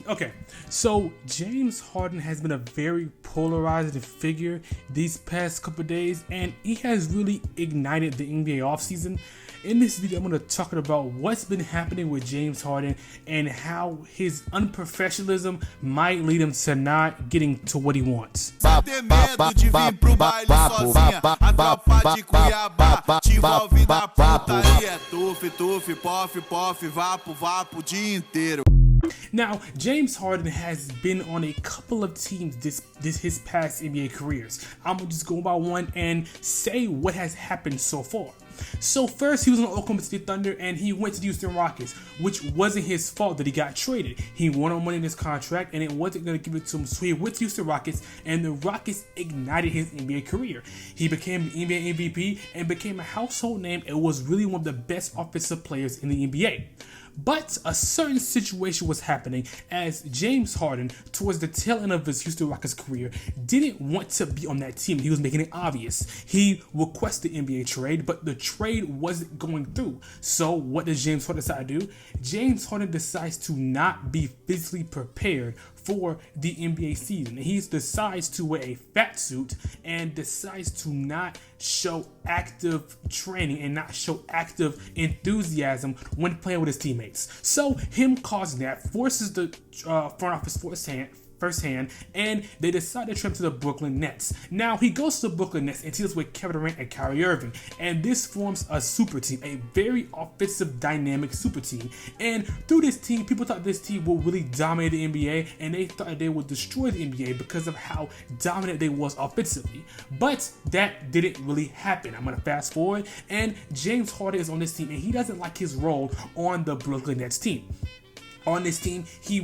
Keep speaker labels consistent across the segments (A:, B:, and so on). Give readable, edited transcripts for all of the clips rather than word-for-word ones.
A: Okay, so James Harden has been a very polarizing figure these past couple of days, and he has really ignited the NBA offseason. In this video, I'm going to talk about what's been happening with James Harden and how his unprofessionalism might lead him to not getting to what he wants. Now, James Harden has been on a couple of teams this his past NBA careers. I'm gonna just go by one and say what has happened so far. So first, he was on Oklahoma City Thunder and he went to the Houston Rockets, which wasn't his fault that he got traded. He wanted money in his contract and it wasn't going to give it to him, so he went to Houston Rockets and the Rockets ignited his NBA career. He became an NBA MVP and became a household name and was really one of the best offensive players in the NBA. But a certain situation was happening as James Harden, towards the tail end of his Houston Rockets career, didn't want to be on that team. He was making it obvious. He requested the NBA trade, but the trade wasn't going through. So what does James Harden decide to do? James Harden decides to not be physically prepared for the NBA season. He decides to wear a fat suit and decides to not show active training and not show active enthusiasm when playing with his teammates. So him causing that forces the front office firsthand, and they decide to trade him to the Brooklyn Nets. Now he goes to the Brooklyn Nets and deals with Kevin Durant and Kyrie Irving, and this forms a super team, a very offensive, dynamic super team. And through this team, people thought this team would really dominate the NBA, and they thought they would destroy the NBA because of how dominant they was offensively. But that didn't really happen. I'm gonna fast forward, and James Harden is on this team, and he doesn't like his role on the Brooklyn Nets team. On this team, they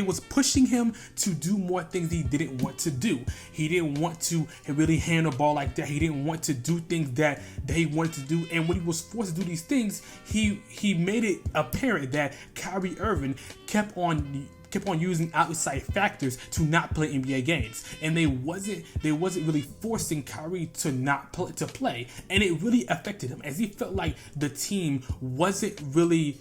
A: was pushing him to do more things he didn't want to do. He didn't want to really hand the ball like that. He didn't want to do things that he wanted to do. And when he was forced to do these things, he made it apparent that Kyrie Irving kept on using outside factors to not play NBA games, and they wasn't really forcing Kyrie to not play, and it really affected him as he felt like the team wasn't really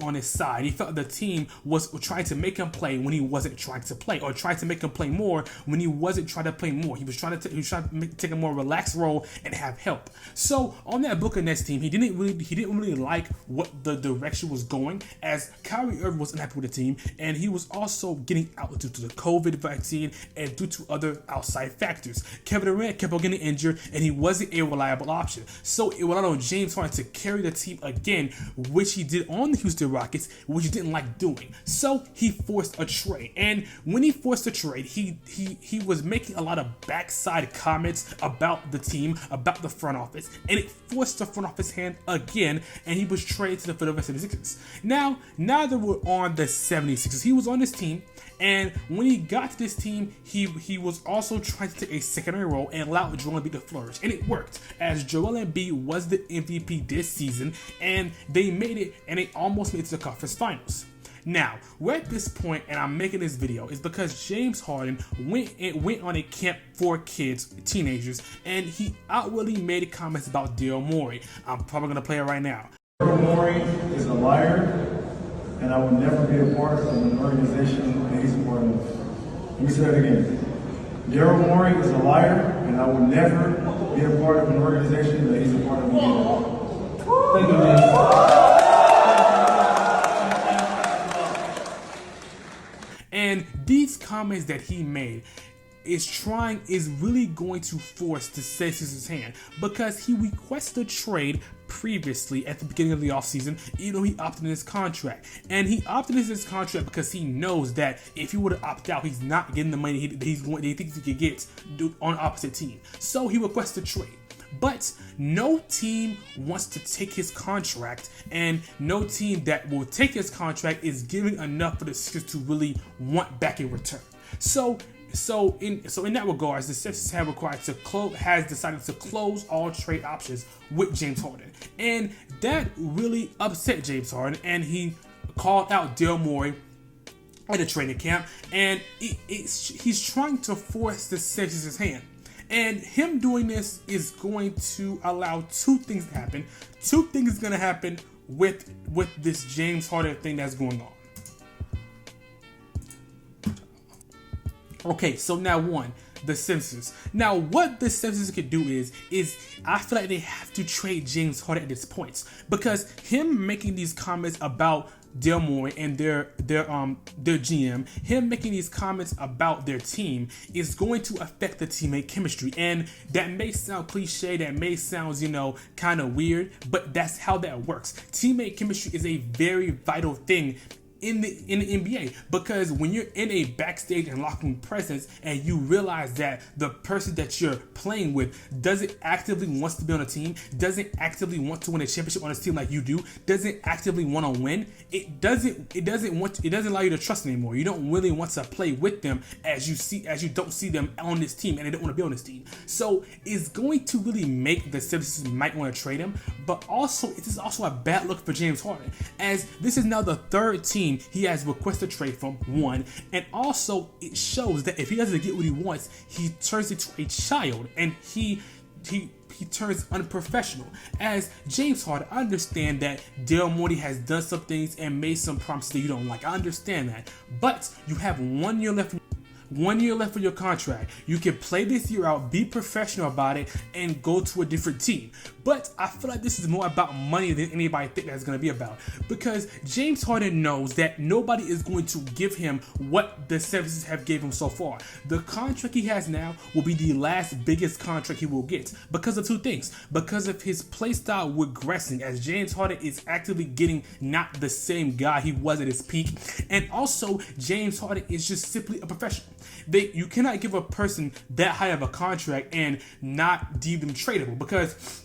A: on his side. He felt the team was trying to make him play when he wasn't trying to play, or trying to make him play more when he wasn't trying to play more. He was trying to take a more relaxed role and have help. So on that Brooklyn Nets team, he didn't really like what the direction was going, as Kyrie Irving was unhappy with the team, and he was also getting out due to the COVID vaccine and due to other outside factors. Kevin Durant kept on getting injured and he wasn't a reliable option. So it relied on James Harden to carry the team again, which he did on the Houston Rockets, which he didn't like doing. So he forced a trade. And when he forced a trade, he was making a lot of backside comments about the team, about the front office, and it forced the front office hand again, and he was traded to the Philadelphia 76ers. Now that we're on the 76ers, he was on this team, and when he got to this team, he was also trying to take a secondary role and allow Joel Embiid to flourish, and it worked, as Joel Embiid was the MVP this season, and they made it, and they almost made it to the conference finals. Now, we're at this point, and I'm making this video, is because James Harden went on a camp for kids, teenagers, and he outwardly made comments about Daryl Morey. I'm probably gonna play it right now.
B: Daryl Morey is a liar, and I will never be a part of an organization that he's a part of. Let me say that again. Daryl Morey is a liar, and I will never be a part of an organization that he's a part of again. Thank you, man.
A: And these comments that he made is really going to force the 76ers' hand, because he requested a trade previously at the beginning of the offseason, even though he opted in his contract. And he opted in his contract because he knows that if he were to opt out, he's not getting the money he thinks he could get on the opposite team. So he requested a trade. But no team wants to take his contract, and no team that will take his contract is giving enough for the Sixers to really want back in return. So in that regards, the Sixers has decided to close all trade options with James Harden, and that really upset James Harden, and he called out Daryl Morey at a training camp, and he's trying to force the Sixers' hand. And him doing this is going to allow two things to happen. Two things is going to happen with this James Harden thing that's going on. Okay, so now the Simpsons. Now, what the Simpsons could do is I feel like they have to trade James Harden at this point, because him making these comments about Daryl Morey and their GM, him making these comments about their team is going to affect the teammate chemistry. And that may sound cliche, that may sound, kind of weird, but that's how that works. Teammate chemistry is a very vital thing in the NBA, because when you're in a backstage and locker room presence and you realize that the person that you're playing with doesn't actively wants to be on a team, doesn't actively want to win a championship on a team like you do, doesn't actively want to win, it doesn't allow you to trust them anymore. You don't really want to play with them as you don't see them on this team and they don't want to be on this team. So it's going to really make the Sixers might want to trade him, but also it is also a bad look for James Harden, as this is now the third team he has requested trade from, one, and also it shows that if he doesn't get what he wants, he turns into a child and he turns unprofessional. As James Harden, I understand that Daryl Morey has done some things and made some promises that you don't like. I understand that, but you have 1 year left. 1 year left for your contract. You can play this year out, be professional about it, and go to a different team. But I feel like this is more about money than anybody think that's going to be about, because James Harden knows that nobody is going to give him what the 76ers have gave him so far. The contract he has now will be the last biggest contract he will get because of two things. Because of his play style regressing, as James Harden is actively getting not the same guy he was at his peak, and also James Harden is just simply a professional. You cannot give a person that high of a contract and not deem them tradable, because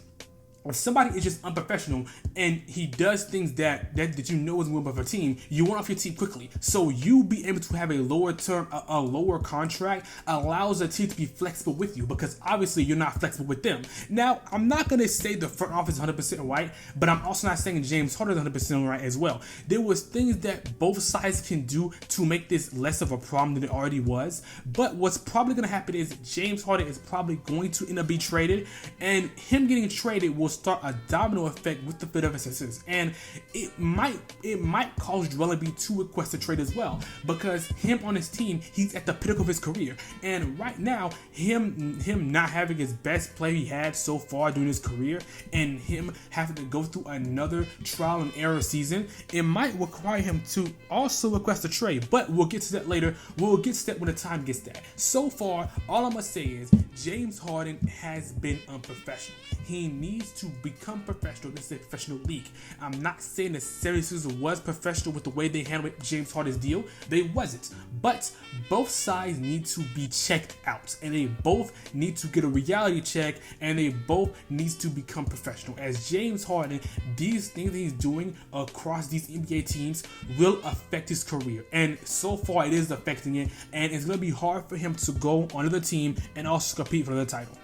A: if somebody is just unprofessional and he does things that you know is win of a team, you want off your team quickly. So you be able to have a lower contract allows a team to be flexible with you, because obviously you're not flexible with them. Now, I'm not going to say the front office is 100% right, but I'm also not saying James Harden is 100% right as well. There was things that both sides can do to make this less of a problem than it already was, but what's probably going to happen is James Harden is probably going to end up being traded, and him getting traded will start a domino effect with the Philadelphia Sixers, and it might cause Joel Embiid to request a trade as well, because him on his team, he's at the pinnacle of his career, and right now him not having his best play he had so far during his career, and him having to go through another trial and error season, it might require him to also request a trade. But we'll get to that later. We'll get to that when the time gets there. So far, all I'm gonna say is James Harden has been unprofessional. He needs to become professional. This is a professional league. I'm not saying the 76ers was professional with the way they handled James Harden's deal. They wasn't. But both sides need to be checked out, and they both need to get a reality check, and they both need to become professional. As James Harden, these things that he's doing across these NBA teams will affect his career, and so far it is affecting it, and it's going to be hard for him to go on another team and also compete for the title.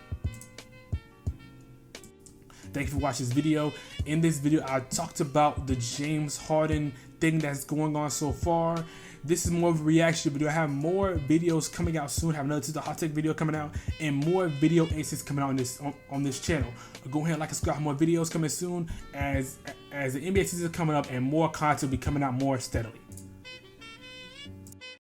A: Thank you for watching this video. In this video, I talked about the James Harden thing that's going on so far. This is more of a reaction video. I have more videos coming out soon. I have another Hot Take video coming out, and more video aces coming out on this channel. Go ahead and like and subscribe. More videos coming soon as the NBA season is coming up, and more content will be coming out more steadily.